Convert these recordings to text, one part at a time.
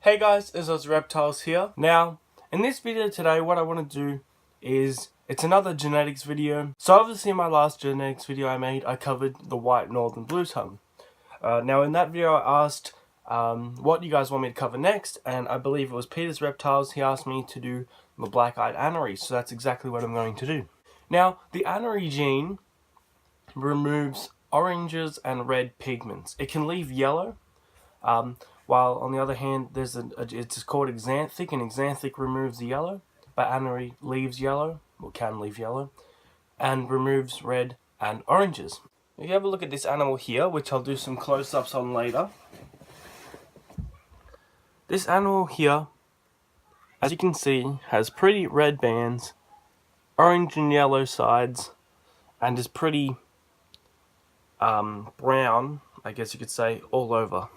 Hey guys, it's Aussie Reptilez here. Now, in this video today, what I want to do is, it's another genetics video. So obviously in my last genetics video I made, I covered the white northern blue tongue. Now in that video I asked what you guys want me to cover next, and I believe it was Peter's Reptiles. He asked me to do the black-eyed Anery, so that's exactly what I'm going to do. Now, the Anery gene removes oranges and red pigments. It can leave yellow. While on the other hand, it's called xanthic, and xanthic removes the yellow, but Anery leaves yellow, or can leave yellow, and removes red and oranges. If you have a look at this animal here, which I'll do some close-ups on later, this animal here, as you can see, has pretty red bands, orange and yellow sides, and is pretty brown, I guess you could say, all over.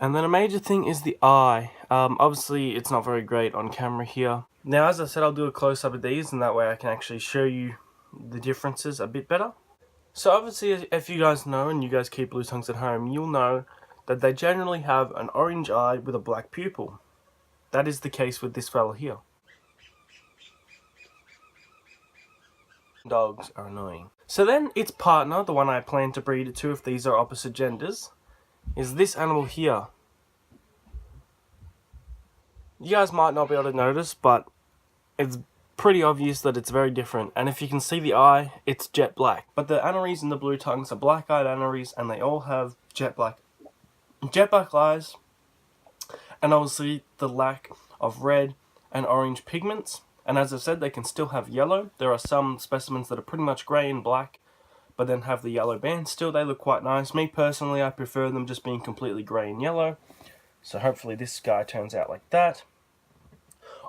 And then a major thing is the eye. Obviously it's not very great on camera here. Now, as I said, I'll do a close-up of these, and that way I can actually show you the differences a bit better. So obviously, if you guys know, and you guys keep blue tongues at home, you'll know that they generally have an orange eye with a black pupil. That is the case with this fella here. Dogs are annoying. So then its partner, the one I plan to breed it to if these are opposite genders, is this animal here. You guys might not be able to notice, but it's pretty obvious that it's very different. And if you can see the eye, it's jet black. But the Anerys and the blue tongues are black-eyed Anerys, and they all have jet black eyes, and obviously the lack of red and orange pigments. And as I said, they can still have yellow. There are some specimens that are pretty much grey and black, but then have the yellow bands still. They look quite nice. Me personally, I prefer them just being completely grey and yellow. So hopefully this guy turns out like that.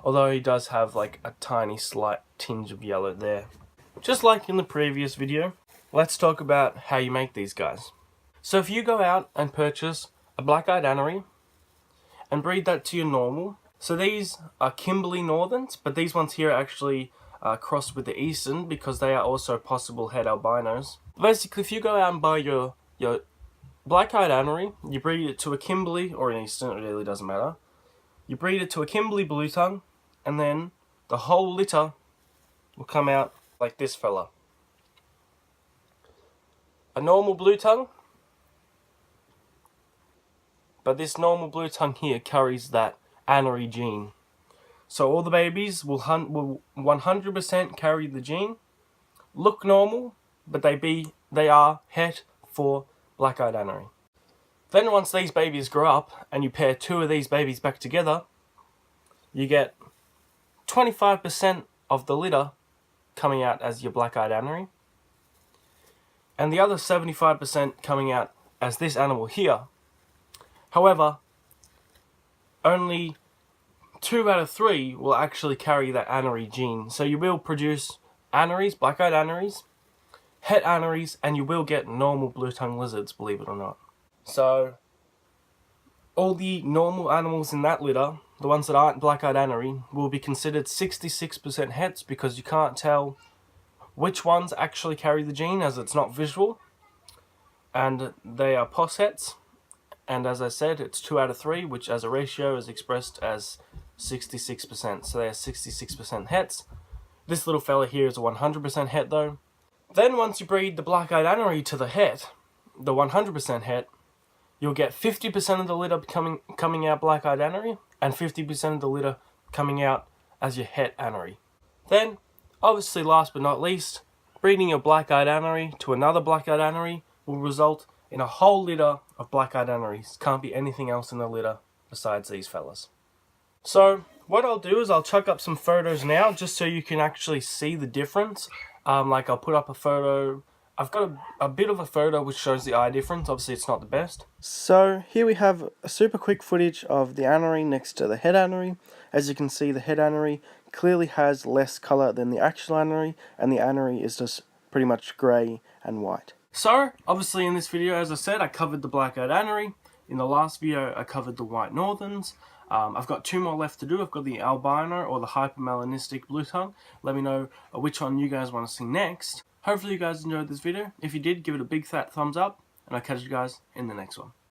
Although he does have like a tiny slight tinge of yellow there. Just like in the previous video, let's talk about how you make these guys. So if you go out and purchase a black-eyed Anery and breed that to your normal. So these are Kimberley Northerns, but these ones here are actually crossed with the Eastern because they are also possible het albinos. Basically, if you go out and buy your black-eyed Anery, you breed it to a Kimberley or an Eastern, it really doesn't matter. You breed it to a Kimberley blue tongue, and then the whole litter will come out like this fella. A normal blue tongue, but this normal blue tongue here carries that Anery gene. So all the babies will 100% carry the gene, look normal, but they are het for black-eyed Anery. Then once these babies grow up and you pair two of these babies back together, you get 25% of the litter coming out as your black-eyed Anery, and the other 75% coming out as this animal here. However, only 2 out of 3 will actually carry that Anery gene. So you will produce Anerys, black-eyed Anerys, het Anerys, and you will get normal blue-tongue lizards, believe it or not. So, all the normal animals in that litter, the ones that aren't black-eyed Anery, will be considered 66% hets because you can't tell which ones actually carry the gene as it's not visual. And they are pos hets. And as I said, it's 2 out of 3, which as a ratio is expressed as 66%. So they are 66% hets. This little fella here is a 100% het though. Then once you breed the black-eyed Anery to the het, the 100% het, you'll get 50% of the litter coming out black-eyed Anery, and 50% of the litter coming out as your het Anery. Then, obviously last but not least, breeding your black-eyed Anery to another black-eyed Anery will result in a whole litter of black-eyed Anerys. Can't be anything else in the litter besides these fellas. So, what I'll do is I'll chuck up some photos now, just so you can actually see the difference. Like I'll put up a photo. I've got a bit of a photo which shows the eye difference. Obviously it's not the best. So here we have a super quick footage of the Anery next to the het Anery. As you can see, the het Anery clearly has less colour than the actual Anery, and the Anery is just pretty much grey and white. So, obviously in this video, as I said, I covered the black-eyed Anery. In the last video, I covered the white Northerns. I've got 2 more left to do. I've got the albino or the hypermelanistic blue tongue. Let me know which one you guys want to see next. Hopefully you guys enjoyed this video. If you did, give it a big fat thumbs up, and I'll catch you guys in the next one.